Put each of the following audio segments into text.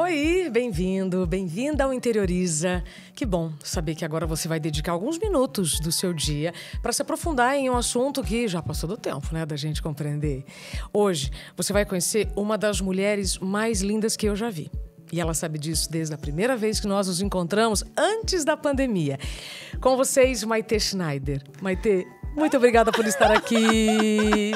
Oi, bem-vindo, bem-vinda ao Interioriza. Que bom saber que agora você vai dedicar alguns minutos do seu dia para se aprofundar em um assunto que já passou do tempo, né, da gente compreender. Hoje, você vai conhecer uma das mulheres mais lindas que eu já vi. E ela sabe disso desde a primeira vez que nós nos encontramos, antes da pandemia. Com vocês, Maitê Schneider. Maitê, muito obrigada por estar aqui.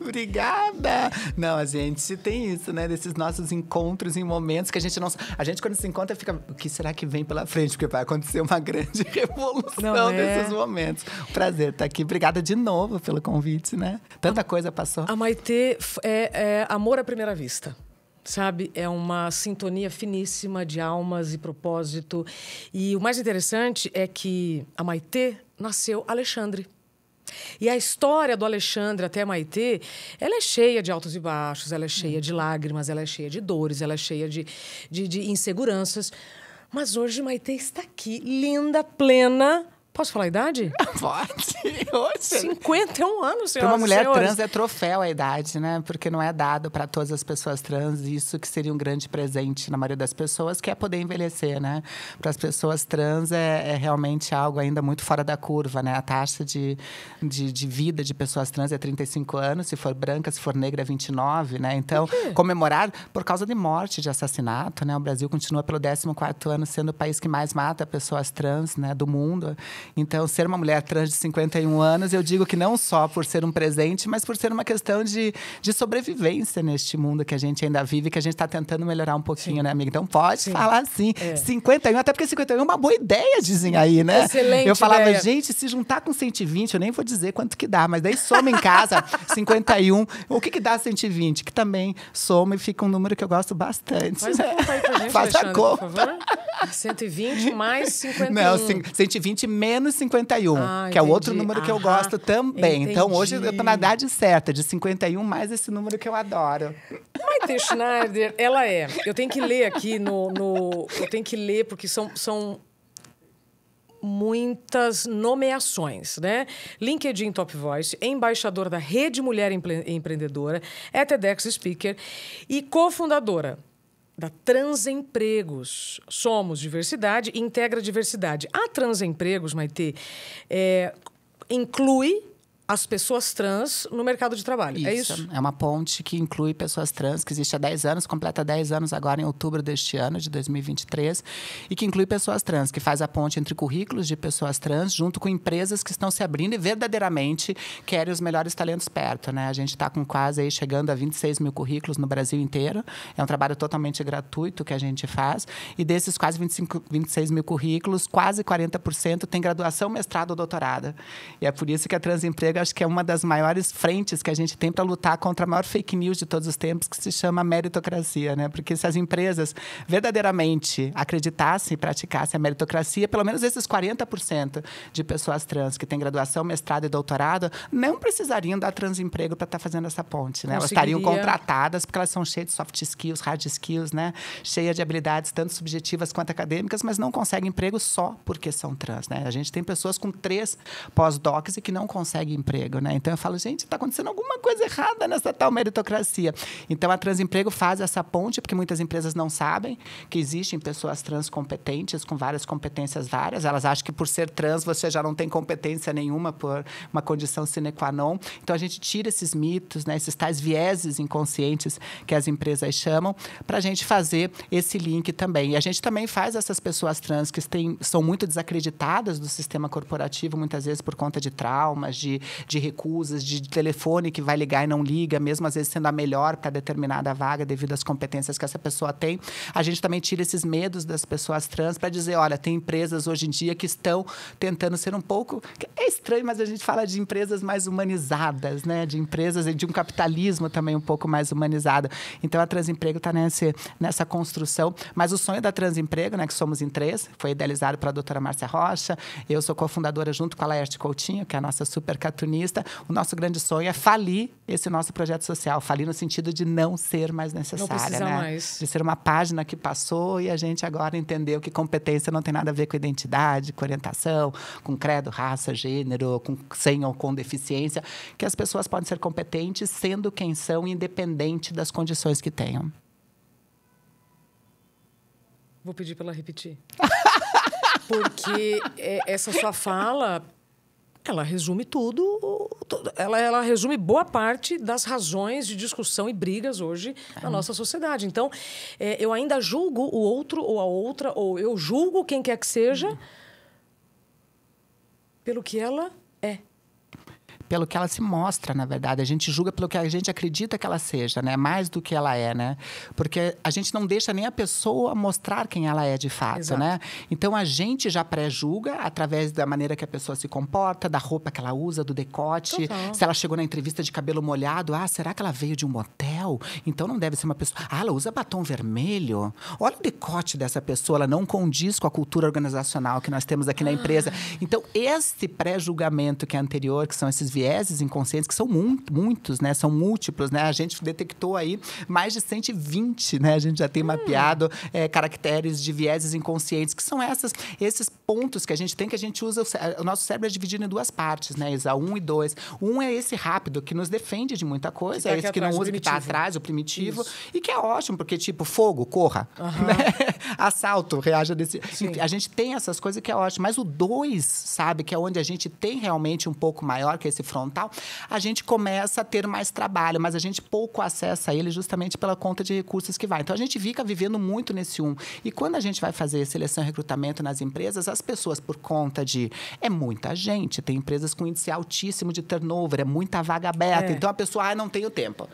Obrigada! Não, a gente tem isso, né? Desses nossos encontros em momentos que a gente não... A gente, quando se encontra, fica... O que será que vem pela frente? Porque vai acontecer uma grande revolução desses momentos. Um prazer estar aqui. Obrigada de novo pelo convite, né? Tanta coisa passou. A Maitê é amor à primeira vista. Sabe? É uma sintonia finíssima de almas e propósito. E o mais interessante é que a Maitê nasceu Alexandre. E a história do Alexandre até a Maitê, ela é cheia de altos e baixos, ela é cheia de lágrimas, ela é cheia de dores, ela é cheia de inseguranças. Mas hoje Maitê está aqui, linda, plena. Posso falar a idade? Pode. Hoje. 51 anos, senhoras e senhores. Para uma mulher trans é troféu a idade, né? Porque não é dado para todas as pessoas trans. Isso que seria um grande presente na maioria das pessoas, que é poder envelhecer, né? Para as pessoas trans é realmente algo ainda muito fora da curva, né? A taxa de vida de pessoas trans é 35 anos. Se for branca, se for negra, é 29, né? Então, comemorar por causa de morte, de assassinato, né? O Brasil continua pelo 14º ano sendo o país que mais mata pessoas trans, né? Do mundo. Então, ser uma mulher trans de 51 anos, eu digo que não só por ser um presente, mas por ser uma questão de sobrevivência neste mundo que a gente ainda vive, que a gente está tentando melhorar um pouquinho, sim, né, amiga? Então, pode falar assim. 51, até porque 51 é uma boa ideia, dizem aí, né? Excelente eu falava, ideia. Gente, se juntar com 120, eu nem vou dizer quanto que dá, mas daí soma em casa 51. O que dá 120? Que também soma e fica um número que eu gosto bastante. Faz a conta aí pra gente, Faz a conta. por favor. 120 mais 51. Não, 120 menos 51, que é o outro número que eu gosto também. Entendi. Então, hoje eu tô na idade certa, de 51 mais esse número que eu adoro. Maitê Schneider, ela é... Eu tenho que ler aqui eu tenho que ler, porque são muitas nomeações, né? LinkedIn Top Voice, embaixadora da Rede Mulher Empreendedora, é TEDx Speaker e cofundadora da Transempregos. Somos diversidade e integra diversidade. A Transempregos, Maitê, inclui as pessoas trans no mercado de trabalho. Isso, é isso? É uma ponte que inclui pessoas trans, que existe há 10 anos, completa 10 anos agora em outubro deste ano, de 2023, e que inclui pessoas trans, que faz a ponte entre currículos de pessoas trans, junto com empresas que estão se abrindo e verdadeiramente querem os melhores talentos perto, né? A gente está com quase aí chegando a 26 mil currículos no Brasil inteiro. É um trabalho totalmente gratuito que a gente faz. E desses quase 26 mil currículos, quase 40% tem graduação, mestrado ou doutorado. E é por isso que a Transemprego acho que é uma das maiores frentes que a gente tem para lutar contra a maior fake news de todos os tempos, que se chama meritocracia, né? Porque se as empresas verdadeiramente acreditassem e praticassem a meritocracia, pelo menos esses 40% de pessoas trans que têm graduação, mestrado e doutorado não precisariam dar Transemprego para estar fazendo essa ponte, né? Elas estariam contratadas porque elas são cheias de soft skills, hard skills, né? Cheias de habilidades tanto subjetivas quanto acadêmicas, mas não conseguem emprego só porque são trans, né? A gente tem pessoas com 3 pós-docs e que não conseguem emprego, né? Então, eu falo, gente, está acontecendo alguma coisa errada nessa tal meritocracia. Então, a Transemprego faz essa ponte, porque muitas empresas não sabem que existem pessoas trans competentes, com várias competências várias. Elas acham que, por ser trans, você já não tem competência nenhuma por uma condição sine qua non. Então, a gente tira esses mitos, né? Esses tais vieses inconscientes que as empresas chamam, para a gente fazer esse link também. E a gente também faz essas pessoas trans que são muito desacreditadas do sistema corporativo, muitas vezes por conta de traumas, de recusas, de telefone que vai ligar e não liga, mesmo às vezes sendo a melhor para determinada vaga devido às competências que essa pessoa tem. A gente também tira esses medos das pessoas trans para dizer, olha, tem empresas hoje em dia que estão tentando ser um pouco... É estranho, mas a gente fala de empresas mais humanizadas, né? De empresas e de um capitalismo também um pouco mais humanizado. Então, a Transemprego está nessa construção. Mas o sonho da Transemprego, né, que somos em 3, foi idealizado pela doutora Márcia Rocha. Eu sou cofundadora junto com a Laerte Coutinho, que é a nossa super cartunista. O nosso grande sonho é falir esse nosso projeto social. Falir no sentido de não ser mais necessária. Não precisa né? mais. De ser uma página que passou e a gente agora entendeu que competência não tem nada a ver com identidade, com orientação, com credo, raça, gênero, sem ou com deficiência. Que as pessoas podem ser competentes sendo quem são, independente das condições que tenham. Vou pedir para ela repetir. Porque essa sua fala, ela resume tudo, ela resume boa parte das razões de discussão e brigas hoje na nossa sociedade. Então, eu ainda julgo o outro ou a outra, ou eu julgo quem quer que seja, pelo que ela é. Pelo que ela se mostra, na verdade. A gente julga pelo que a gente acredita que ela seja, né? Mais do que ela é, né? Porque a gente não deixa nem a pessoa mostrar quem ela é de fato, Exato. né? Então, a gente já pré-julga através da maneira que a pessoa se comporta, da roupa que ela usa, do decote. Total. Se ela chegou na entrevista de cabelo molhado, será que ela veio de um motel? Então, não deve ser uma pessoa... ela usa batom vermelho? Olha o decote dessa pessoa, ela não condiz com a cultura organizacional que nós temos aqui na empresa. Então, esse pré-julgamento que é anterior, que são esses vieses inconscientes, que são muitos, né? São múltiplos, né? A gente detectou aí mais de 120, né? A gente já tem mapeado caracteres de vieses inconscientes, que são esses pontos que a gente tem, que a gente usa... O nosso cérebro é dividido em duas partes, né, Isa? 1 e 2. 1 é esse rápido, que nos defende de muita coisa. É esse que não usa, que está atrás, o primitivo. Isso. E que é ótimo, porque, tipo, fogo, corra. Né? Assalto, reaja desse... Enfim, a gente tem essas coisas que é ótimo. Mas o 2, sabe? Que é onde a gente tem realmente um pouco maior, que é esse frontal, a gente começa a ter mais trabalho, mas a gente pouco acessa ele justamente pela conta de recursos que vai. Então, a gente fica vivendo muito nesse 1. E quando a gente vai fazer seleção e recrutamento nas empresas, as pessoas, por conta de... É muita gente. Tem empresas com índice altíssimo de turnover, é muita vaga aberta. Então, a pessoa, não tenho tempo.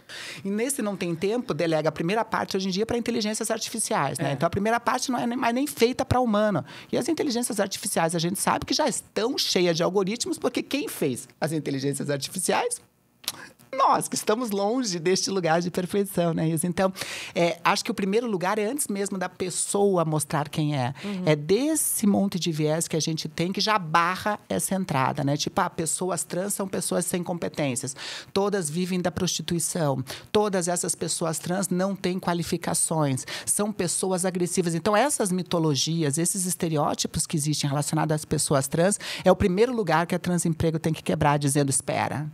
E nesse não tem tempo, delega a primeira parte, hoje em dia, para inteligências artificiais, né? Então, a primeira parte não é mais nem feita para humano. E as inteligências artificiais, a gente sabe que já estão cheias de algoritmos, porque quem fez as inteligências artificiais? Nós, que estamos longe deste lugar de perfeição, né, Isa? Então, acho que o primeiro lugar é antes mesmo da pessoa mostrar quem é. É desse monte de viés que a gente tem que já barra essa entrada, né? Tipo, pessoas trans são pessoas sem competências. Todas vivem da prostituição. Todas essas pessoas trans não têm qualificações. São pessoas agressivas. Então, essas mitologias, esses estereótipos que existem relacionados às pessoas trans, é o primeiro lugar que a Transemprego tem que quebrar, dizendo, espera...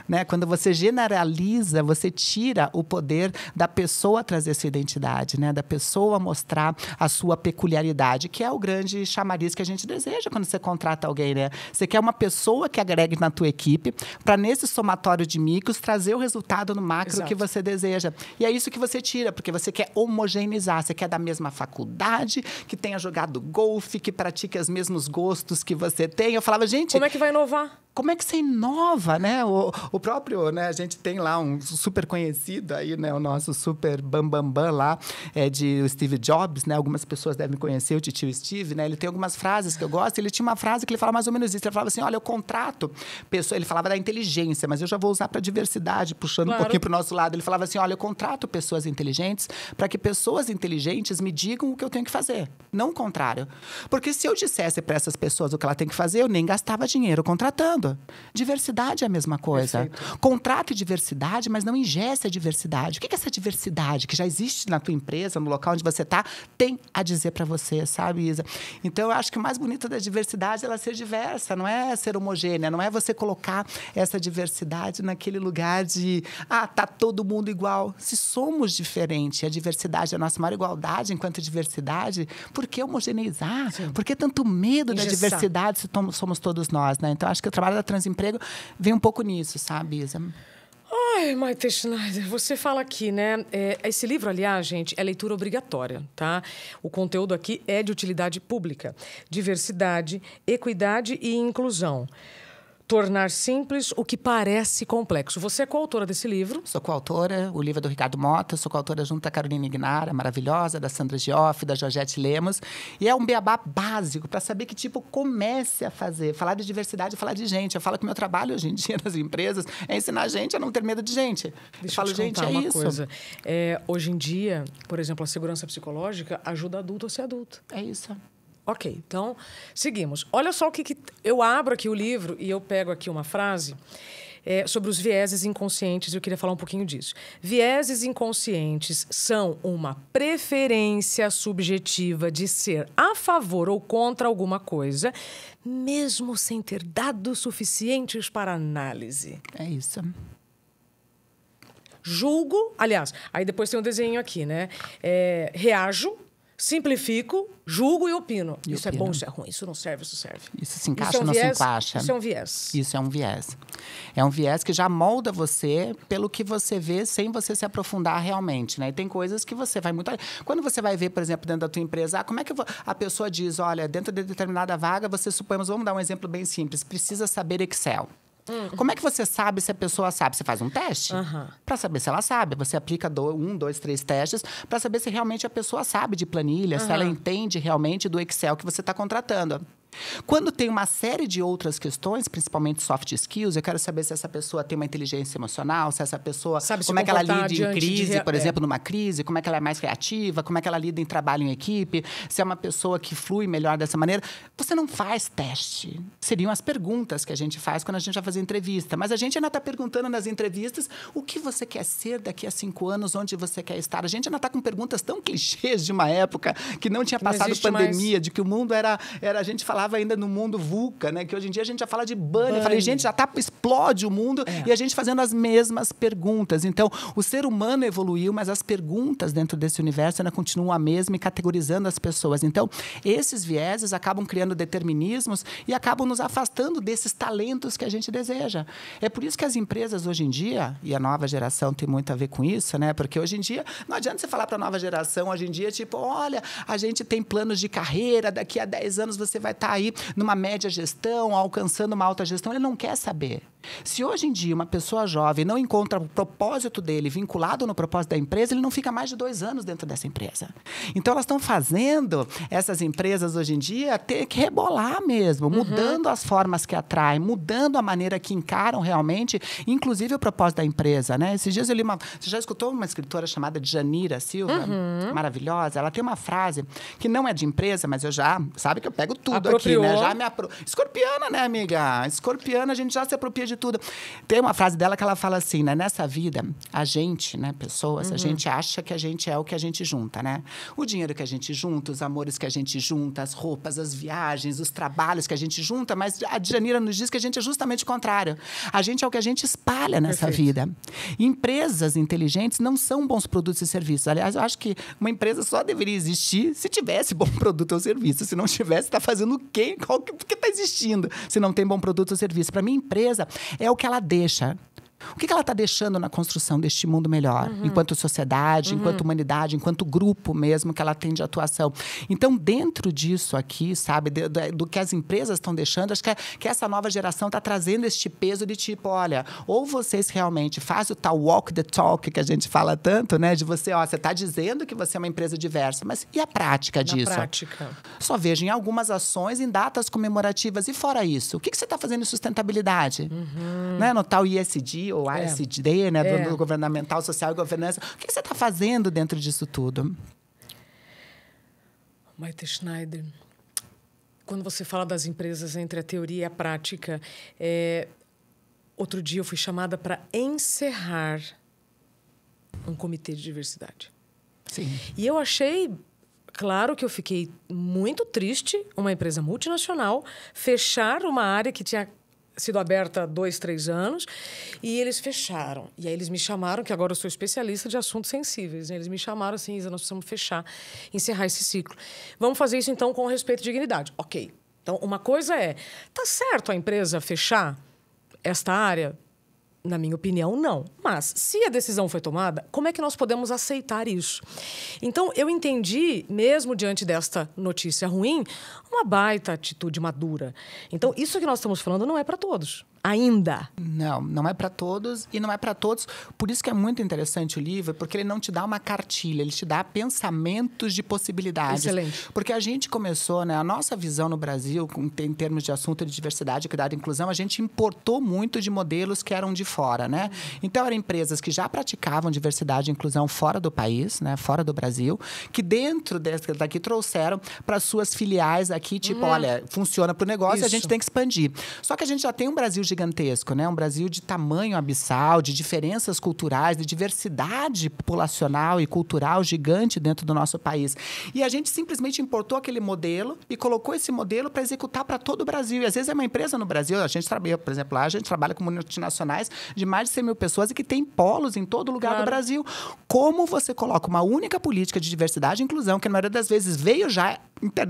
Né? Quando você generaliza, você tira o poder da pessoa trazer sua identidade, né? Da pessoa mostrar a sua peculiaridade, que é o grande chamariz que a gente deseja quando você contrata alguém, né? Você quer uma pessoa que agregue na tua equipe para, nesse somatório de micros, trazer o resultado no macro que você deseja. E é isso que você tira, porque você quer homogeneizar. Você quer da mesma faculdade, que tenha jogado golfe, que pratique os mesmos gostos que você tem. Eu falava, gente... Como é que vai inovar? Como é que você inova, né? O próprio, né? A gente tem lá um super conhecido aí, né? O nosso super bambambam lá, de Steve Jobs, né? Algumas pessoas devem conhecer o titio Steve, né? Ele tem algumas frases que eu gosto. Ele tinha uma frase que ele fala mais ou menos isso. Ele falava assim, olha, eu contrato pessoas... Ele falava da inteligência, mas eu já vou usar para diversidade, puxando um pouquinho para o nosso lado. Ele falava assim, olha, eu contrato pessoas inteligentes para que pessoas inteligentes me digam o que eu tenho que fazer. Não o contrário. Porque se eu dissesse para essas pessoas o que ela tem que fazer, eu nem gastava dinheiro contratando. Diversidade é a mesma coisa. Perfeito. Contrate diversidade, mas não ingesse a diversidade. O que é essa diversidade que já existe na tua empresa, no local onde você está, tem a dizer para você, sabe, Isa? Então, eu acho que o mais bonito da diversidade é ela ser diversa, não é ser homogênea, não é você colocar essa diversidade naquele lugar de, tá todo mundo igual. Se somos diferentes, a diversidade é a nossa maior igualdade enquanto diversidade, por que homogeneizar? Sim. Por que tanto medo da diversidade se somos todos nós, né? Então, acho que o trabalho da Transemprego vem um pouco nisso, sabe, Isa? Ai, Maite Schneider, você fala aqui, né? Esse livro, aliás, gente, é leitura obrigatória, tá? O conteúdo aqui é de utilidade pública. Diversidade, equidade e inclusão. Tornar simples o que parece complexo. Você é coautora desse livro? Sou coautora. O livro é do Ricardo Mota. Sou coautora junto à Carolina Ignara, maravilhosa, da Sandra Gioff, da Georgette Lemos. E é um beabá básico para saber que, comece a fazer. Falar de diversidade é falar de gente. Eu falo que meu trabalho hoje em dia nas empresas é ensinar a gente a não ter medo de gente. Deixa eu te contar uma coisa. Hoje em dia, por exemplo, a segurança psicológica ajuda adulto a ser adulto. É isso. Ok, então, seguimos. Olha só o que... Eu abro aqui o livro e eu pego aqui uma frase sobre os vieses inconscientes. Eu queria falar um pouquinho disso. Vieses inconscientes são uma preferência subjetiva de ser a favor ou contra alguma coisa, mesmo sem ter dados suficientes para análise. É isso. Julgo... Aliás, aí depois tem um desenho aqui, né? Reajo simplifico, julgo e opino. Isso é bom, isso é ruim, isso não serve, isso serve. Isso se encaixa ou não se encaixa? Isso é um viés. Isso é um viés. É um viés que já molda você pelo que você vê sem você se aprofundar realmente, né? E tem coisas que você vai muito... Quando você vai ver, por exemplo, dentro da tua empresa, como é que a pessoa diz, olha, dentro de determinada vaga, você supõemos, vamos dar um exemplo bem simples, precisa saber Excel. Como é que você sabe se a pessoa sabe? Você faz um teste para saber se ela sabe. Você aplica 1, 2, 3 testes para saber se realmente a pessoa sabe de planilha, se ela entende realmente do Excel que você está contratando. Quando tem uma série de outras questões, principalmente soft skills, eu quero saber se essa pessoa tem uma inteligência emocional, se essa pessoa... como é que ela lida em crise, por exemplo, numa crise, como é que ela é mais criativa, como é que ela lida em trabalho em equipe, se é uma pessoa que flui melhor dessa maneira. Você não faz teste. Seriam as perguntas que a gente faz quando a gente vai fazer entrevista. Mas a gente ainda está perguntando nas entrevistas o que você quer ser daqui a 5 anos, onde você quer estar. A gente ainda está com perguntas tão clichês de uma época que não tinha passado pandemia, mais. De que o mundo era... A gente falava ainda no mundo VUCA, né? Que hoje em dia a gente já fala de bunny. Eu falei, gente, explode o mundo e a gente fazendo as mesmas perguntas. Então, o ser humano evoluiu, mas as perguntas dentro desse universo ainda continuam a mesma e categorizando as pessoas. Então, esses vieses acabam criando determinismos e acabam nos afastando desses talentos que a gente deseja. É por isso que as empresas hoje em dia, e a nova geração tem muito a ver com isso, né? Porque hoje em dia, não adianta você falar para a nova geração, hoje em dia, tipo, olha, a gente tem planos de carreira, daqui a 10 anos você vai estar aí numa média gestão, alcançando uma alta gestão. Ele não quer saber. Se hoje em dia uma pessoa jovem não encontra o propósito dele vinculado no propósito da empresa, ele não fica mais de 2 anos dentro dessa empresa. Então, elas estão fazendo essas empresas hoje em dia ter que rebolar mesmo, mudando as formas que atraem, mudando a maneira que encaram realmente, inclusive o propósito da empresa, né? Esses dias eu li Você já escutou uma escritora chamada Janira Silva? Maravilhosa. Ela tem uma frase que não é de empresa, mas eu já... Sabe que eu pego tudo aqui, né? Já Escorpiana, né, amiga? Escorpiana, a gente já se apropria de tudo. Tem uma frase dela que ela fala assim, né? Nessa vida, a gente, né, pessoas, a gente acha que a gente é o que a gente junta, né? O dinheiro que a gente junta, os amores que a gente junta, as roupas, as viagens, os trabalhos que a gente junta, mas a Janira nos diz que a gente é justamente o contrário. A gente é o que a gente espalha nessa vida. Empresas inteligentes não são bons produtos e serviços. Aliás, eu acho que uma empresa só deveria existir se tivesse bom produto ou serviço. Se não tivesse, está fazendo o quê? Por que está existindo se não tem bom produto ou serviço? Para mim, empresa é o que ela deixa. O que ela está deixando na construção deste mundo melhor? Enquanto sociedade, enquanto humanidade, enquanto grupo mesmo que ela tem de atuação. Então, dentro disso aqui, sabe, do que as empresas estão deixando, acho que essa nova geração está trazendo este peso de tipo, olha, ou vocês realmente fazem o tal walk the talk que a gente fala tanto, né? De você, você está dizendo que você é uma empresa diversa, mas e a prática disso? Na prática. Só vejo em algumas ações, em datas comemorativas. E fora isso, o que você está fazendo em sustentabilidade? Né? No tal ISD, ou ASD, né, do governamental, social e governança. O que você está fazendo dentro disso tudo? Maite Schneider, quando você fala das empresas entre a teoria e a prática, outro dia eu fui chamada para encerrar um comitê de diversidade. Sim. E eu achei... Claro que eu fiquei muito triste, uma empresa multinacional, fechar uma área que tinha sido aberta há 2, 3 anos, e eles fecharam. E aí eles me chamaram, que agora eu sou especialista de assuntos sensíveis, né? Eles me chamaram assim, Isa, nós precisamos encerrar esse ciclo. Vamos fazer isso, então, com respeito e dignidade. Ok. Então, uma coisa tá certo a empresa fechar esta área? Na minha opinião, não. Mas, se a decisão foi tomada, como é que nós podemos aceitar isso? Então, eu entendi, mesmo diante desta notícia ruim, uma baita atitude madura. Então, isso que nós estamos falando não é para todos. Ainda. Não é para todos e não é para todos. Por isso que é muito interessante o livro, porque ele não te dá uma cartilha, ele te dá pensamentos de possibilidades. Excelente. Porque a gente começou, né, a nossa visão no Brasil, em termos de assunto de diversidade, equidade e inclusão, a gente importou muito de modelos que eram de fora, né? Então, eram empresas que já praticavam diversidade e inclusão fora do país, né, fora do Brasil, que dentro daqui trouxeram para suas filiais aqui, tipo, olha, funciona para o negócio e a gente tem que expandir. Só que a gente já tem um Brasil gigantesco, né? Um Brasil de tamanho abissal, de diferenças culturais, de diversidade populacional e cultural gigante dentro do nosso país. E a gente simplesmente importou aquele modelo e colocou esse modelo para executar para todo o Brasil. E às vezes é uma empresa no Brasil, a gente trabalha, por exemplo, lá a gente trabalha com multinacionais de mais de 100 mil pessoas e que tem polos em todo lugar do Brasil. Como você coloca uma única política de diversidade e inclusão, que na maioria das vezes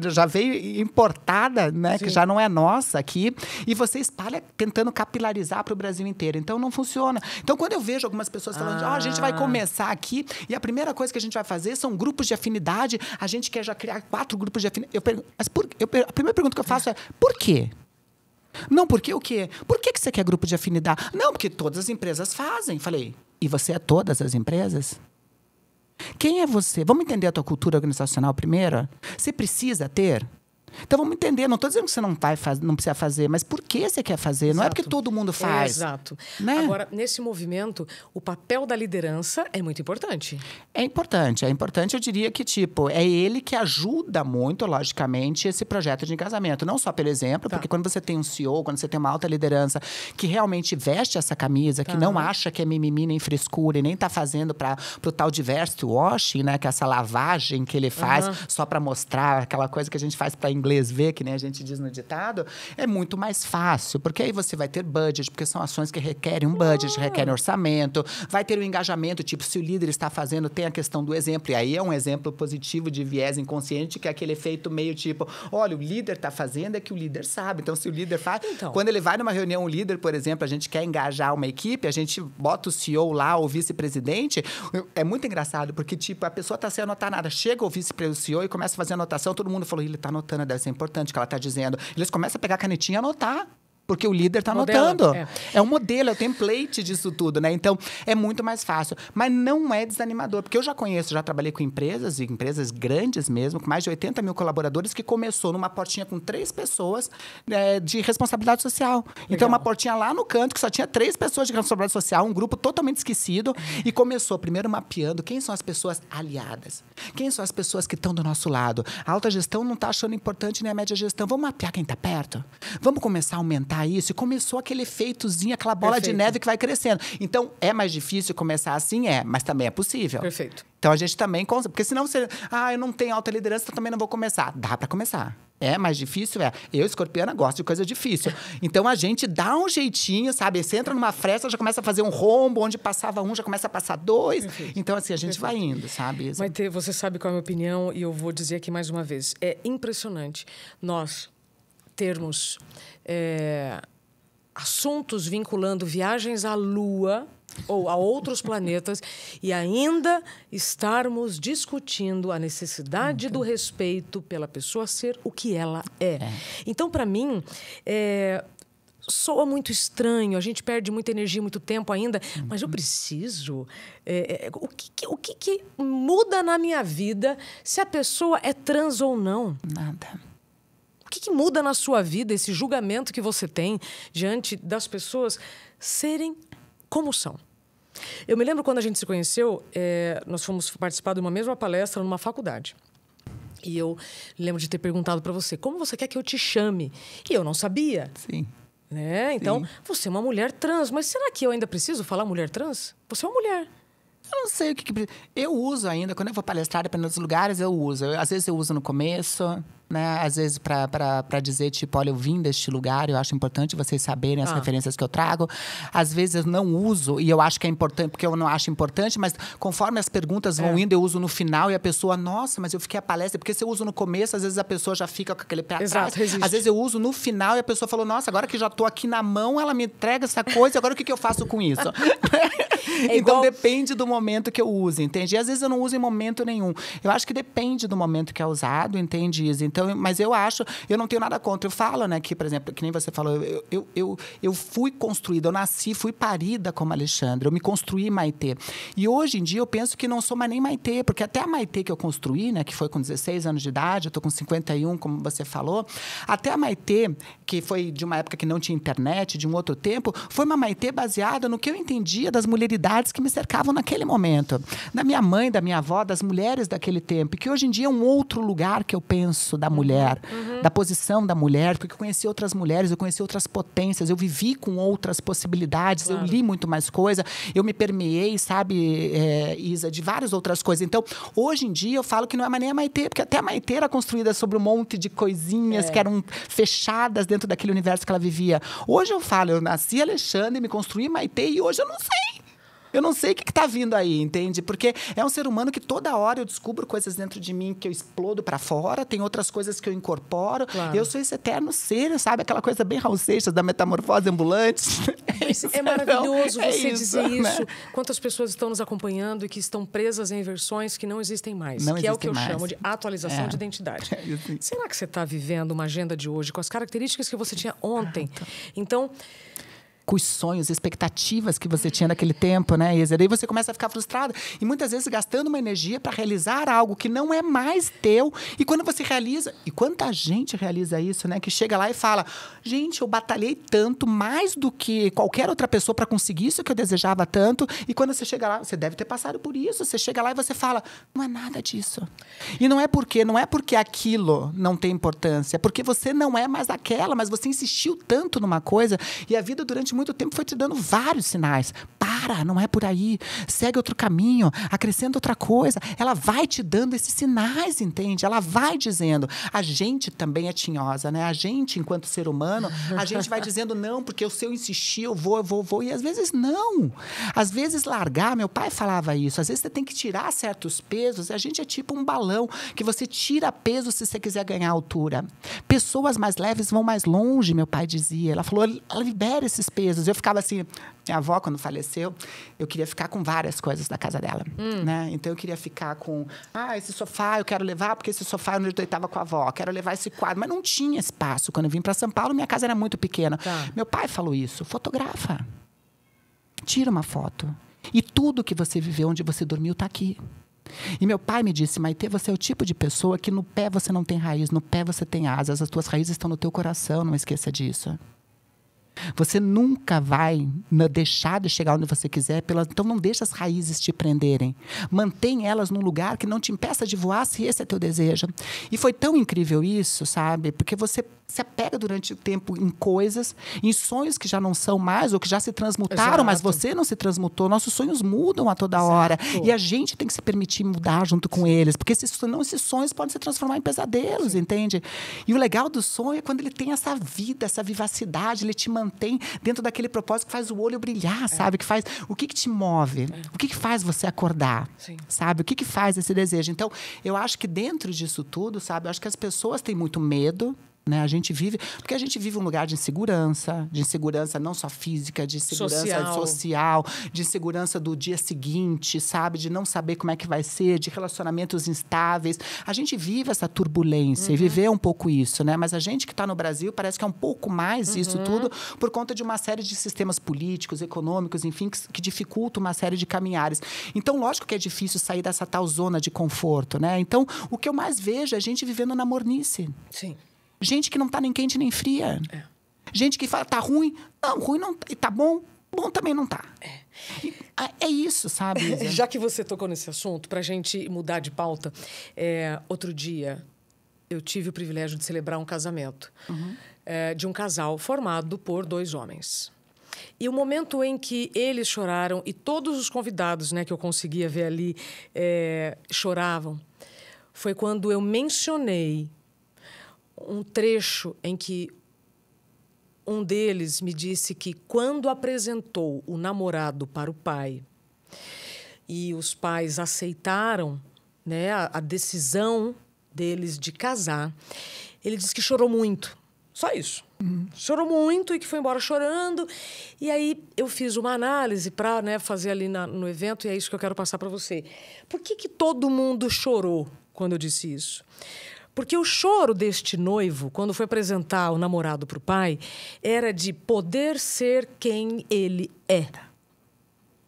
já veio importada, né, que já não é nossa aqui, e você espalha tentando capilarizar para o Brasil inteiro. Então, não funciona. Então, quando eu vejo algumas pessoas falando, a gente vai começar aqui e a primeira coisa que a gente vai fazer são grupos de afinidade, a gente quer já criar 4 grupos de afinidade. A primeira pergunta que eu faço é, por quê? Não, porque o quê? Por que você quer grupo de afinidade? Não, porque todas as empresas fazem. Falei, e você é todas as empresas? Quem é você? Vamos entender a tua cultura organizacional primeiro? Você precisa ter? Então, vamos entender. Não estou dizendo que você não precisa fazer, mas por que você quer fazer? Exato. Não é porque todo mundo faz. Exato. Né? Agora, nesse movimento, o papel da liderança é muito importante. É importante. É importante, eu diria que, é ele que ajuda muito, logicamente, esse projeto de engajamento. Não só pelo exemplo, porque quando você tem um CEO, quando você tem uma alta liderança que realmente veste essa camisa, que não acha que é mimimi nem frescura e nem está fazendo para o tal diversity washing, né? Que é essa lavagem que ele faz só para mostrar aquela coisa que a gente faz para inglês ver, que nem a gente diz no ditado, é muito mais fácil, porque aí você vai ter budget, porque são ações que requerem um budget, requerem orçamento, vai ter o engajamento, tipo, se o líder está fazendo, tem a questão do exemplo, e aí é um exemplo positivo de viés inconsciente, que é aquele efeito meio tipo, olha, o líder está fazendo, é que o líder sabe, então se o líder faz... Então, quando ele vai numa reunião, o líder, por exemplo, a gente quer engajar uma equipe, a gente bota o CEO lá, o vice-presidente, é muito engraçado, porque, tipo, a pessoa está sem anotar nada, chega o vice-CEO e começa a fazer anotação, todo mundo falou, ele está anotando, deve ser importante o que ela está dizendo. Eles começam a pegar a canetinha e anotar. Porque o líder está anotando. É um modelo, é o template disso tudo, né? Então, é muito mais fácil. Mas não é desanimador. Porque eu já trabalhei com empresas, e empresas grandes mesmo, com mais de 80 mil colaboradores, que começou numa portinha com 3 pessoas de responsabilidade social. Legal. Então, uma portinha lá no canto, que só tinha 3 pessoas de responsabilidade social, um grupo totalmente esquecido, e começou primeiro mapeando quem são as pessoas aliadas. Quem são as pessoas que estão do nosso lado. A alta gestão não está achando importante nem a média gestão. Vamos mapear quem está perto? Vamos começar a aumentar isso, e começou aquele efeitozinho, aquela bola de neve que vai crescendo. Então, é mais difícil começar assim? Mas também é possível. Perfeito. Então, a gente também... Porque senão você... eu não tenho alta liderança, então também não vou começar. Dá para começar. É mais difícil? Eu, escorpiana, gosto de coisa difícil. Então, a gente dá um jeitinho, sabe? Você entra numa fresta, já começa a fazer um rombo, onde passava um, já começa a passar 2. Perfeito. Então, assim, a gente vai indo, sabe? Maitê, você sabe qual é a minha opinião, e eu vou dizer aqui mais uma vez. É impressionante nós termos... assuntos vinculando viagens à Lua ou a outros planetas e ainda estarmos discutindo a necessidade do respeito pela pessoa ser o que ela é. Então, para mim, soa muito estranho, a gente perde muita energia, muito tempo ainda, mas eu preciso... O que muda na minha vida se a pessoa é trans ou não? Nada. O que muda na sua vida esse julgamento que você tem diante das pessoas serem como são? Eu me lembro quando a gente se conheceu, nós fomos participar de uma mesma palestra numa faculdade. E eu lembro de ter perguntado para você, como você quer que eu te chame? E eu não sabia. Sim. Né? Então, você é uma mulher trans, mas será que eu ainda preciso falar mulher trans? Você é uma mulher. Eu não sei o que... Eu uso ainda, quando eu vou palestrar para outros lugares, eu uso. Às vezes eu uso no começo, né? Às vezes para dizer, tipo, olha, eu vim deste lugar, eu acho importante vocês saberem as referências que eu trago. Às vezes eu não uso, e eu acho que é importante, porque eu não acho importante, mas conforme as perguntas vão indo, eu uso no final, e a pessoa, nossa, mas eu fiquei a palestra, porque se eu uso no começo, às vezes a pessoa já fica com aquele pé atrás. Resiste. Às vezes eu uso no final, e a pessoa falou, nossa, agora que já estou aqui na mão, ela me entrega essa coisa, agora o que eu faço com isso? Então, depende do momento que eu use, entende? E às vezes eu não uso em momento nenhum. Eu acho que depende do momento que é usado, entende, Isa? Então, mas eu não tenho nada contra. Eu falo, né, que, por exemplo, que nem você falou, eu fui construída, eu nasci, fui parida como Alexandra, eu me construí Maitê. E hoje em dia eu penso que não sou mais nem Maitê, porque até a Maitê que eu construí, né, que foi com 16 anos de idade, eu tô com 51, como você falou, até a Maitê, que foi de uma época que não tinha internet, de um outro tempo, foi uma Maitê baseada no que eu entendia das mulheridades que me cercavam naquele momento. Da minha mãe, da minha avó, das mulheres daquele tempo. Que hoje em dia é um outro lugar que eu penso da da mulher, da posição da mulher, porque eu conheci outras mulheres, eu conheci outras potências, eu vivi com outras possibilidades, Claro. eu li muito mais coisa, eu me permeei, sabe, Isa, de várias outras coisas. Então, hoje em dia, eu falo que não é mais nem a Maitê, porque até a Maitê era construída sobre um monte de coisinhas que eram fechadas dentro daquele universo que ela vivia. Hoje eu falo, eu nasci Alexandre, me construí Maitê e hoje eu não sei. Eu não sei o que está vindo aí, entende? Porque é um ser humano que toda hora eu descubro coisas dentro de mim que eu explodo para fora, tem outras coisas que eu incorporo. Claro. Eu sou esse eterno ser, sabe? Aquela coisa bem Raul Seixas, da metamorfose ambulante. É maravilhoso você dizer né? isso. Quantas pessoas estão nos acompanhando e que estão presas em versões que não existem mais. Não que é o que eu existem mais. chamo de atualização de identidade. Será que você está vivendo uma agenda de hoje com as características que você tinha ontem? Então... com os sonhos, expectativas que você tinha naquele tempo, né, Isa? Daí você começa a ficar frustrada e muitas vezes gastando uma energia para realizar algo que não é mais teu. E quando você realiza, e quanta gente realiza isso, né, que chega lá e fala: gente, eu batalhei tanto, mais do que qualquer outra pessoa para conseguir isso que eu desejava tanto. E quando você chega lá, você deve ter passado por isso. Você chega lá e você fala: não é nada disso. E não é porque aquilo não tem importância, é porque você não é mais aquela, mas você insistiu tanto numa coisa e a vida durante muito tempo foi te dando vários sinais. Para, não é por aí. Segue outro caminho, acrescenta outra coisa. Ela vai te dando esses sinais, entende? Ela vai dizendo. A gente também é tinhosa, né? A gente, enquanto ser humano, a gente vai dizendo não, porque se eu insistir, eu vou. E às vezes não. Às vezes largar, meu pai falava isso. Às vezes você tem que tirar certos pesos. A gente é tipo um balão, que você tira peso se você quiser ganhar altura. Pessoas mais leves vão mais longe, meu pai dizia. Ela falou, ela libera esses pesos. Eu ficava assim, minha avó, quando faleceu, eu queria ficar com várias coisas da casa dela. Né? Então, eu queria ficar com, esse sofá eu quero levar, porque esse sofá eu estava com a avó. Quero levar esse quadro. Mas não tinha espaço. Quando eu vim para São Paulo, minha casa era muito pequena. Tá. Meu pai falou isso, fotografa. Tira uma foto. E tudo que você viveu, onde você dormiu, está aqui. E meu pai me disse, Maitê, você é o tipo de pessoa que no pé você não tem raiz, no pé você tem asas, as tuas raízes estão no teu coração, não esqueça disso. Você nunca vai deixar de chegar onde você quiser, então não deixa as raízes te prenderem. Mantém elas num lugar que não te impeça de voar, se esse é teu desejo. E foi tão incrível isso, sabe? Porque você se apega durante o tempo em coisas, em sonhos que já não são mais, ou que já se transmutaram, Exato. mas você não se transmutou. Nossos sonhos mudam a toda hora. E a gente tem que se permitir mudar junto com eles, porque senão esses sonhos podem se transformar em pesadelos, entende? E o legal do sonho é quando ele tem essa vida, essa vivacidade, ele te mantém dentro daquele propósito que faz o olho brilhar, sabe? Que faz, o que te move? O que faz você acordar? Sim. Sabe? O que faz esse desejo? Então, eu acho que dentro disso tudo, sabe? Eu acho que as pessoas têm muito medo, né? Porque a gente vive um lugar de insegurança não só física, de insegurança social, de insegurança do dia seguinte, sabe? De não saber como é que vai ser, de relacionamentos instáveis. A gente vive essa turbulência e viveu um pouco isso, né? Mas a gente que está no Brasil parece que é um pouco mais isso tudo por conta de uma série de sistemas políticos, econômicos, enfim, que dificultam uma série de caminhares. Então, lógico que é difícil sair dessa tal zona de conforto, né? Então, o que eu mais vejo é a gente vivendo na mornice. Sim. Gente que não está nem quente nem fria. Gente que fala, tá ruim. Não, ruim não. E tá bom? Bom também não tá. É isso, sabe, Isa? Já que você tocou nesse assunto, para a gente mudar de pauta, outro dia eu tive o privilégio de celebrar um casamento de um casal formado por 2 homens. E o momento em que eles choraram, e todos os convidados, né, que eu conseguia ver ali choravam, foi quando eu mencionei um trecho em que um deles me disse que quando apresentou o namorado para o pai e os pais aceitaram, né, a decisão deles de casar, ele disse que chorou muito. Só isso. Chorou muito e que foi embora chorando. E aí eu fiz uma análise para, né, fazer ali no evento, e é isso que eu quero passar para você. Por que todo mundo chorou quando eu disse isso? Porque o choro deste noivo, quando foi apresentar o namorado para o pai, era de poder ser quem ele é.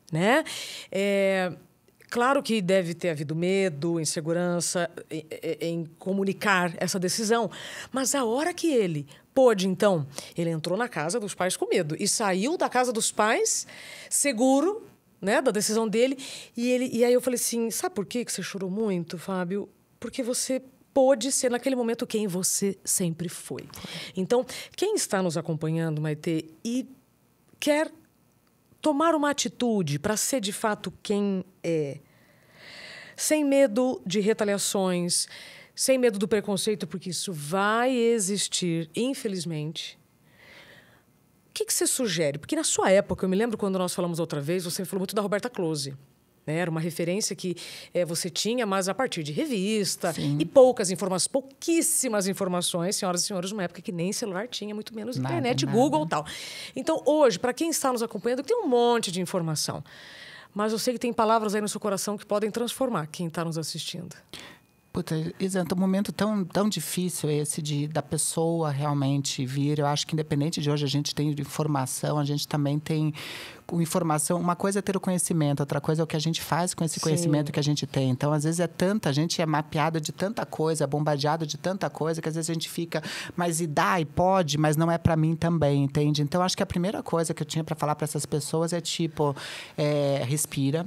Né? Claro que deve ter havido medo, insegurança em comunicar essa decisão. Mas a hora que ele pôde, então, ele entrou na casa dos pais com medo e saiu da casa dos pais seguro, né, da decisão dele. E aí eu falei assim, sabe por que você chorou muito, Fábio? Porque você pôde ser naquele momento quem você sempre foi. Então, quem está nos acompanhando, Maitê, e quer tomar uma atitude para ser de fato quem é, sem medo de retaliações, sem medo do preconceito, porque isso vai existir, infelizmente. O que você sugere? Porque na sua época, eu me lembro quando nós falamos outra vez, você falou muito da Roberta Close. Né? Era uma referência que você tinha, mas a partir de revista. Sim. E pouquíssimas informações, senhoras e senhores, numa época que nem celular tinha, muito menos internet, Google e tal. Então, hoje, para quem está nos acompanhando, tem um monte de informação. Mas eu sei que tem palavras aí no seu coração que podem transformar quem está nos assistindo. Puta, Isa, um momento tão difícil esse da pessoa realmente vir. Eu acho que independente de hoje a gente tem informação, a gente também tem informação. Uma coisa é ter o conhecimento, outra coisa é o que a gente faz com esse conhecimento que a gente tem. Então, às vezes a gente é mapeado de tanta coisa, bombardeado de tanta coisa, que às vezes a gente fica, mas e dá, e pode, mas não é para mim também, entende? Então, acho que a primeira coisa que eu tinha para falar para essas pessoas é respira.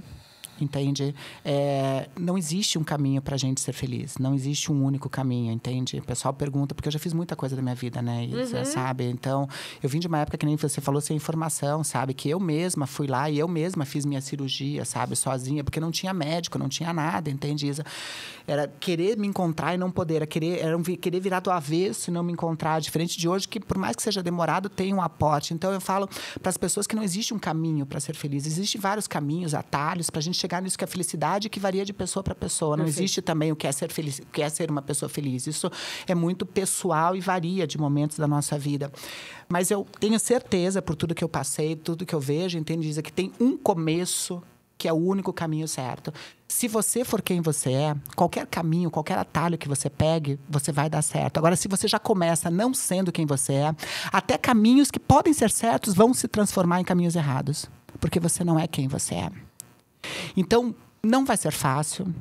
Entende? Não existe um caminho para a gente ser feliz. Não existe um único caminho, entende? O pessoal pergunta, porque eu já fiz muita coisa da minha vida, né? Isa, sabe? Então, eu vim de uma época que nem você falou, sem informação, sabe? Que eu mesma fui lá e eu mesma fiz minha cirurgia, sabe? Sozinha, porque não tinha médico, não tinha nada, entende, Isa? Era querer me encontrar e não poder. Era querer virar do avesso e não me encontrar. Diferente de hoje, que por mais que seja demorado, tem um aporte. Então, eu falo para as pessoas que não existe um caminho para ser feliz. Existem vários caminhos, atalhos, para a gente chegar nisso que é felicidade, que varia de pessoa para pessoa. Não existe também o que é ser feliz, o que é ser uma pessoa feliz. Isso é muito pessoal e varia de momentos da nossa vida. Mas eu tenho certeza, por tudo que eu passei, tudo que eu vejo, entende, Isa, que tem um começo que é o único caminho certo. Se você for quem você é, qualquer caminho, qualquer atalho que você pegue, você vai dar certo. Agora, se você já começa não sendo quem você é, até caminhos que podem ser certos vão se transformar em caminhos errados. Porque você não é quem você é. Então, não vai ser fácil.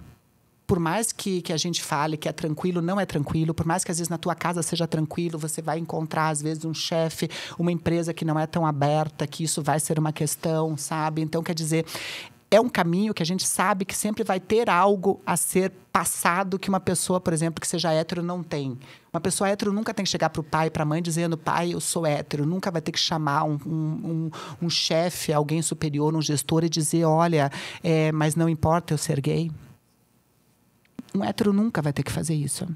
Por mais que a gente fale que é tranquilo, não é tranquilo. Por mais que, às vezes, na tua casa seja tranquilo, você vai encontrar, às vezes, um chefe, uma empresa que não é tão aberta, que isso vai ser uma questão, sabe? Então, quer dizer, é um caminho que a gente sabe que sempre vai ter algo a ser passado que uma pessoa, por exemplo, que seja hétero não tem. Uma pessoa hétero nunca tem que chegar para o pai e para a mãe dizendo, pai, eu sou hétero. Nunca vai ter que chamar um chefe, alguém superior, um gestor e dizer, olha, mas não importa eu ser gay. Um hétero nunca vai ter que fazer isso.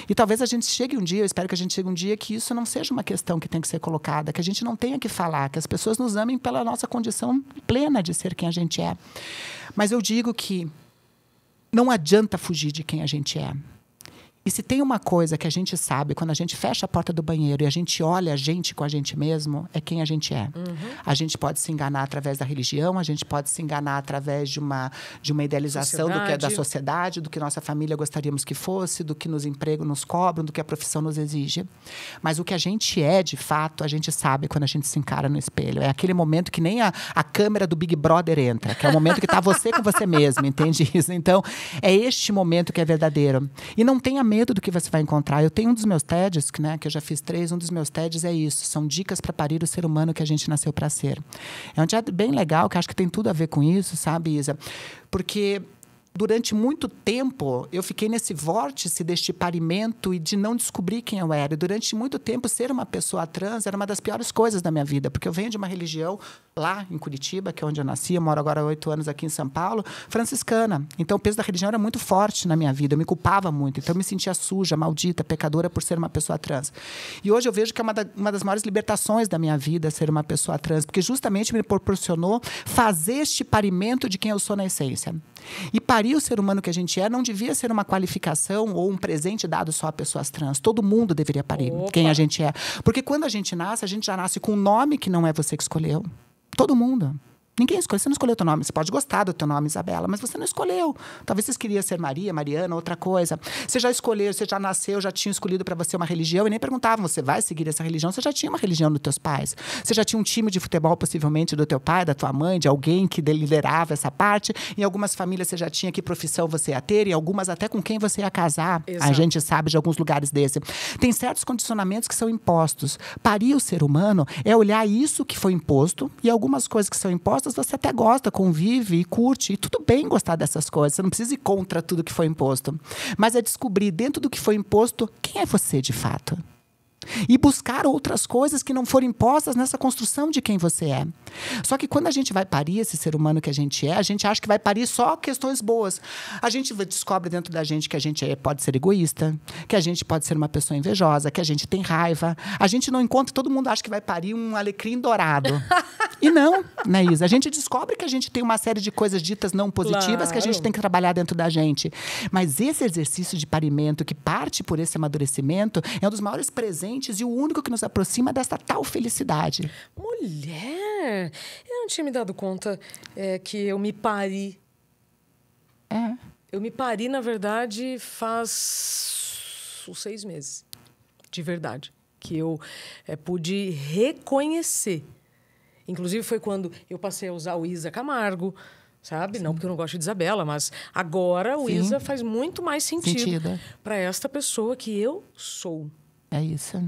E talvez a gente chegue um dia, eu espero que a gente chegue um dia que isso não seja uma questão que tem que ser colocada, que a gente não tenha que falar, que as pessoas nos amem pela nossa condição plena de ser quem a gente é. Mas eu digo que não adianta fugir de quem a gente é. E se tem uma coisa que a gente sabe, quando a gente fecha a porta do banheiro e a gente olha a gente com a gente mesmo, é quem a gente é. A gente pode se enganar através da religião, a gente pode se enganar através de uma idealização do que é da sociedade, do que nossa família gostaríamos que fosse, do que nos empregos nos cobram, do que a profissão nos exige. Mas o que a gente é, de fato, a gente sabe quando a gente se encara no espelho. É aquele momento que nem a câmera do Big Brother entra, que é o momento que está você com você mesmo, entende isso? Então, é este momento que é verdadeiro. E não tenha medo do que você vai encontrar. Eu tenho um dos meus TEDs, né, que eu já fiz 3, um dos meus TEDs é isso. São dicas para parir o ser humano que a gente nasceu para ser. É um TED bem legal, que acho que tem tudo a ver com isso, sabe, Isa? Porque durante muito tempo, eu fiquei nesse vórtice deste parimento e de não descobrir quem eu era. E durante muito tempo, ser uma pessoa trans era uma das piores coisas da minha vida. Porque eu venho de uma religião lá em Curitiba, que é onde eu nasci. Eu moro agora há 8 anos aqui em São Paulo, franciscana. Então, o peso da religião era muito forte na minha vida. Eu me culpava muito. Então, eu me sentia suja, maldita, pecadora por ser uma pessoa trans. E hoje eu vejo que é uma das maiores libertações da minha vida ser uma pessoa trans. Porque justamente me proporcionou fazer este parimento de quem eu sou na essência. E parir o ser humano que a gente é não devia ser uma qualificação ou um presente dado só a pessoas trans. Todo mundo deveria parir quem a gente é. Porque quando a gente já nasce com um nome que não é você que escolheu. Todo mundo. Ninguém escolheu. Você não escolheu o teu nome. Você pode gostar do teu nome, Isabela, mas você não escolheu. Talvez você queria ser Maria, Mariana, outra coisa. Você já escolheu, você já nasceu, já tinha escolhido para você uma religião e nem perguntavam, você vai seguir essa religião? Você já tinha uma religião dos teus pais. Você já tinha um time de futebol, possivelmente, do teu pai, da tua mãe, de alguém que liderava essa parte. Em algumas famílias você já tinha que profissão você ia ter, e algumas até com quem você ia casar. Exato. A gente sabe de alguns lugares desse. Tem certos condicionamentos que são impostos. Parir o ser humano é olhar isso que foi imposto e algumas coisas que são impostas impostas, você até gosta, convive e curte. E tudo bem gostar dessas coisas. Você não precisa ir contra tudo que foi imposto. Mas é descobrir, dentro do que foi imposto, quem é você de fato. E buscar outras coisas que não foram impostas nessa construção de quem você é. Só que quando a gente vai parir esse ser humano que a gente acha que vai parir só questões boas. A gente descobre dentro da gente que a gente pode ser egoísta, que a gente pode ser uma pessoa invejosa, que a gente tem raiva. A gente não encontra, todo mundo acha que vai parir um alecrim dourado. E não, né, Isa? A gente descobre que a gente tem uma série de coisas ditas não positivas que a gente tem que trabalhar dentro da gente. Mas esse exercício de parimento, que parte por esse amadurecimento, é um dos maiores presentes e o único que nos aproxima dessa tal felicidade. Mulher, eu não tinha me dado conta que eu me pari. Eu me pari, na verdade, faz uns 6 meses. De verdade. Que eu pude reconhecer. Inclusive, foi quando eu passei a usar o Isa Camargo, sabe? Sim. Não porque eu não gosto de Isabela, mas agora o Isa faz muito mais sentido para esta pessoa que eu sou. É isso.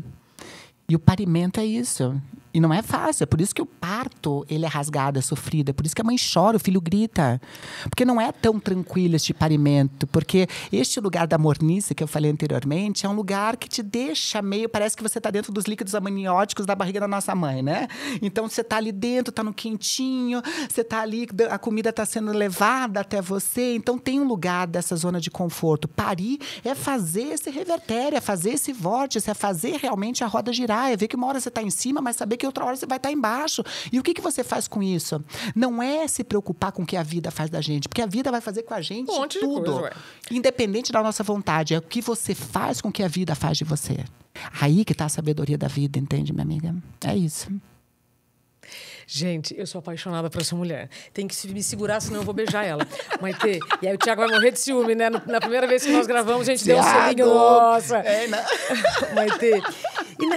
E o parimento é isso. E não é fácil. É por isso que o parto, ele é rasgado, é sofrido. É por isso que a mãe chora, o filho grita. Porque não é tão tranquilo este parimento. Porque este lugar da mornice que eu falei anteriormente é um lugar que te deixa meio... Parece que você está dentro dos líquidos amnióticos da barriga da nossa mãe, né? Então, você está ali dentro, está no quentinho. Você está ali, a comida está sendo levada até você. Então, tem um lugar dessa zona de conforto. Parir é fazer esse revertério, é fazer esse vórtice, é fazer realmente a roda girar. É ver que uma hora você está em cima, mas saber que outra hora você vai estar embaixo. E o que você faz com isso? Não é se preocupar com o que a vida faz da gente, porque a vida vai fazer com a gente tudo. Independente da nossa vontade. É o que você faz com o que a vida faz de você. Aí que está a sabedoria da vida, entende, minha amiga? É isso. Gente, eu sou apaixonada por essa mulher. Tem que me segurar, senão eu vou beijar ela. Maitê, e aí o Thiago vai morrer de ciúme, né? Na primeira vez que nós gravamos, a gente deu um selinho. Nossa! Maitê.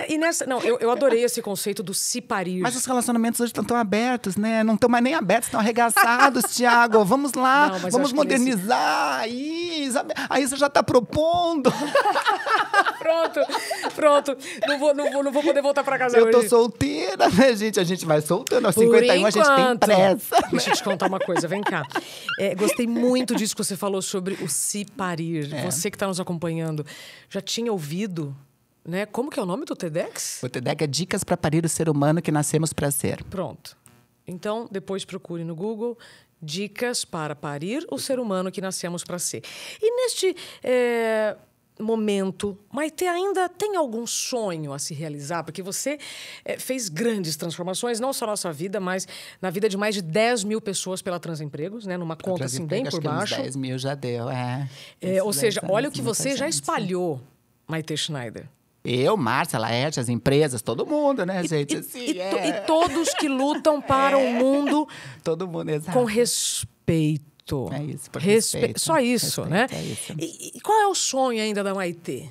E nessa... Não, eu adorei esse conceito do se parir. Mas os relacionamentos hoje estão tão abertos, né? Não estão mais nem abertos, estão arregaçados, Thiago. Vamos lá, vamos modernizar. A Isa já está propondo. Pronto. Não vou poder voltar para casa hoje. Eu tô solteira, né, gente? A gente vai soltando. Aos 51 a gente tem pressa. Deixa eu te contar uma coisa, vem cá. Gostei muito disso que você falou sobre o se parir. Você que está nos acompanhando, já tinha ouvido, né? Como que é o nome do TEDx? O TEDx é Dicas para Parir o Ser Humano que Nascemos para Ser. Pronto. Então, depois procure no Google Dicas para Parir o Ser Humano que Nascemos para Ser. E neste... momento, Maitê ainda tem algum sonho a se realizar? Porque você fez grandes transformações, não só na sua vida, mas na vida de mais de 10 mil pessoas pela Transempregos, né? Numa conta assim bem por baixo. 10 mil já deu, ou seja, olha o que você já espalhou, Maitê Schneider. Eu, Márcia, Laerte, as empresas, todo mundo, né, gente? E todos que lutam para um mundo todo mundo, exato. Com respeito. É isso, por respeito. Só isso, né? É isso. E qual é o sonho ainda da Maitê?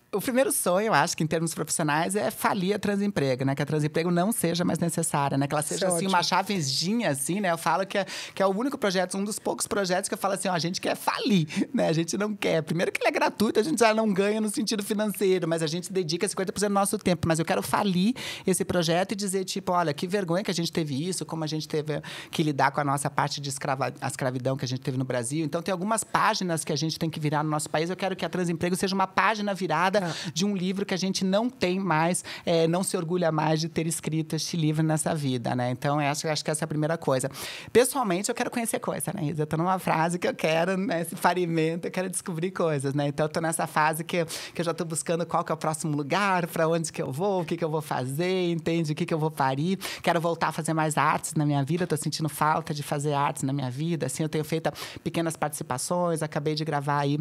O primeiro sonho, eu acho que em termos profissionais, é falir a Transemprego, né? Que a Transemprego não seja mais necessária, né? Que ela seja assim, uma chavezinha, assim, né? Eu falo que é o único projeto, um dos poucos projetos que eu falo assim, ó, a gente quer falir, né? A gente não quer. Primeiro que ele é gratuito, a gente já não ganha no sentido financeiro, mas a gente dedica 50% do nosso tempo. Mas eu quero falir esse projeto e dizer, tipo, olha, que vergonha que a gente teve isso, como a gente teve que lidar com a nossa parte de escravidão que a gente teve no Brasil. Então, tem algumas páginas que a gente tem que virar no nosso país. Eu quero que a Transemprego seja uma página virada de um livro que a gente não tem mais, não se orgulha mais de ter escrito este livro nessa vida, né? Então, acho que essa é a primeira coisa. Pessoalmente, eu quero conhecer coisa, né, Isa? Eu tô numa fase que eu quero, né, esse parimento, eu quero descobrir coisas, né? Então, eu tô nessa fase que eu já tô buscando qual que é o próximo lugar, para onde que eu vou, o que eu vou fazer, entende? O que eu vou parir. Quero voltar a fazer mais artes na minha vida, tô sentindo falta de fazer artes na minha vida, assim, eu tenho feito pequenas participações, acabei de gravar aí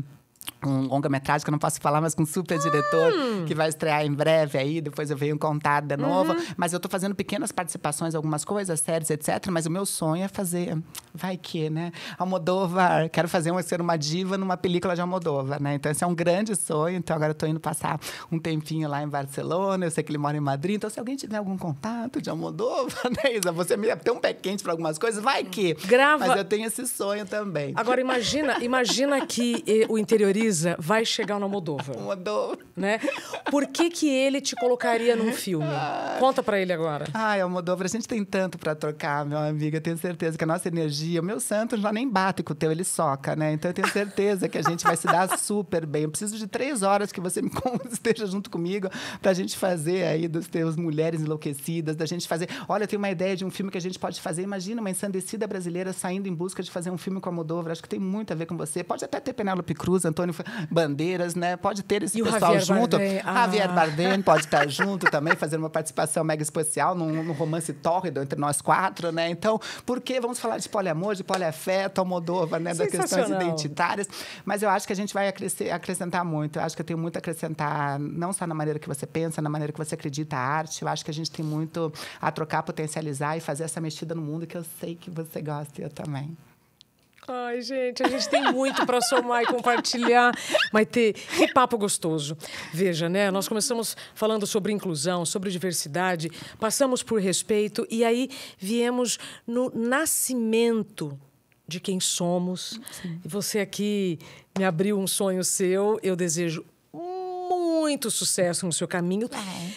um longa-metragem que eu não posso falar, mas com um super diretor que vai estrear em breve aí, depois eu venho contar de novo. Mas eu tô fazendo pequenas participações, algumas coisas, séries, etc. Mas o meu sonho é fazer, vai que, né? Almodóvar, quero ser uma diva numa película de Almodóvar, né? Então esse é um grande sonho, então agora eu tô indo passar um tempinho lá em Barcelona, eu sei que ele mora em Madrid, então se alguém tiver algum contato de Almodóvar, né, Isa? Você me tem um pé quente para algumas coisas, vai que. Grava. Mas eu tenho esse sonho também. Agora imagina que o interiorismo interioriza vai chegar no Almodóvar. Almodóvar. Né? Por que ele te colocaria num filme? Conta pra ele agora. Ai, Almodóvar, a gente tem tanto pra trocar, meu amiga. Eu tenho certeza que a nossa energia, o meu santo já nem bate com o teu, ele soca, né? Então eu tenho certeza que a gente vai se dar super bem. Eu preciso de 3 horas que você esteja junto comigo pra gente fazer aí dos teus Mulheres Enlouquecidas, da gente fazer... Olha, eu tenho uma ideia de um filme que a gente pode fazer. Imagina uma ensandecida brasileira saindo em busca de fazer um filme com a Almodóvar. Acho que tem muito a ver com você. Pode até ter Penélope Cruz, Antônio Bandeiras, né? Pode ter esse pessoal junto. Javier Bardem pode estar junto também, fazendo uma participação mega especial num romance tórrido entre nós 4, né? Então, por que vamos falar de poliamor, de poliafeto, Almodóvar, né? Das questões identitárias. Mas eu acho que a gente vai acrescentar muito. Eu acho que eu tenho muito a acrescentar, não só na maneira que você pensa, na maneira que você acredita a arte. Eu acho que a gente tem muito a trocar, potencializar e fazer essa mexida no mundo que eu sei que você gosta e eu também. Ai, gente, a gente tem muito para somar e compartilhar. Maitê, que papo gostoso. Veja, né? Nós começamos falando sobre inclusão, sobre diversidade, passamos por respeito e aí viemos no nascimento de quem somos. Sim. E você aqui me abriu um sonho seu. Eu desejo muito sucesso no seu caminho.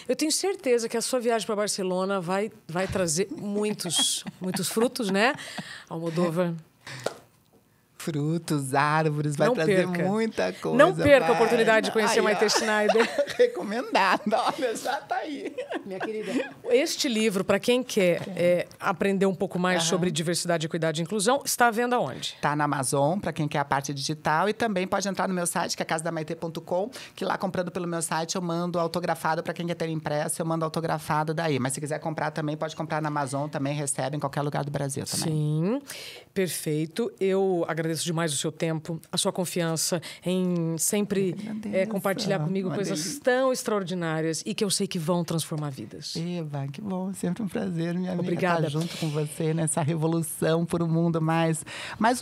Eu tenho certeza que a sua viagem para Barcelona vai trazer muitos frutos, né? Almodóvar. Frutos, árvores, vai trazer muita coisa. Não perca a oportunidade de conhecer Maitê Schneider. Recomendado, olha, já tá aí. Minha querida, este livro, para quem quer aprender um pouco mais sobre diversidade, equidade e inclusão, está à venda onde? Está na Amazon, para quem quer a parte digital, e também pode entrar no meu site, que é casadamaitê.com, que lá, comprando pelo meu site, eu mando autografado. Para quem quer ter impresso, eu mando autografado daí. Mas se quiser comprar também, pode comprar na Amazon, também recebe em qualquer lugar do Brasil também. Sim, perfeito. Eu agradeço demais o seu tempo, a sua confiança em sempre compartilhar comigo coisas tão extraordinárias e que eu sei que vão transformar vidas. Eva, que bom, sempre um prazer, minha amiga. Obrigada. Estar junto com você nessa revolução por um mundo mais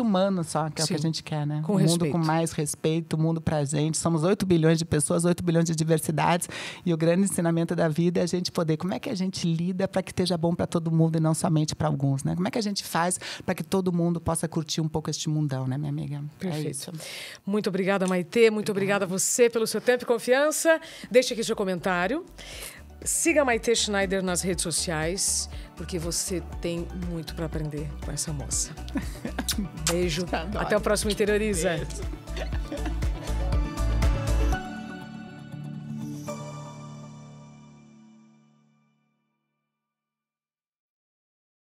humano só, que é o que a gente quer, né? Com respeito. Mundo com mais respeito, um mundo pra gente. Somos 8 bilhões de pessoas, 8 bilhões de diversidades e o grande ensinamento da vida é a gente poder, como é que a gente lida para que esteja bom para todo mundo e não somente para alguns, né? Como é que a gente faz para que todo mundo possa curtir um pouco este mundão, né, minha amiga? Perfeito. É isso. Muito obrigada, Maitê. Muito obrigada a você pelo seu tempo e confiança. Deixe aqui seu comentário. Siga a Maitê Schneider nas redes sociais, porque você tem muito para aprender com essa moça. Beijo. Até o próximo Interioriza. Beijo.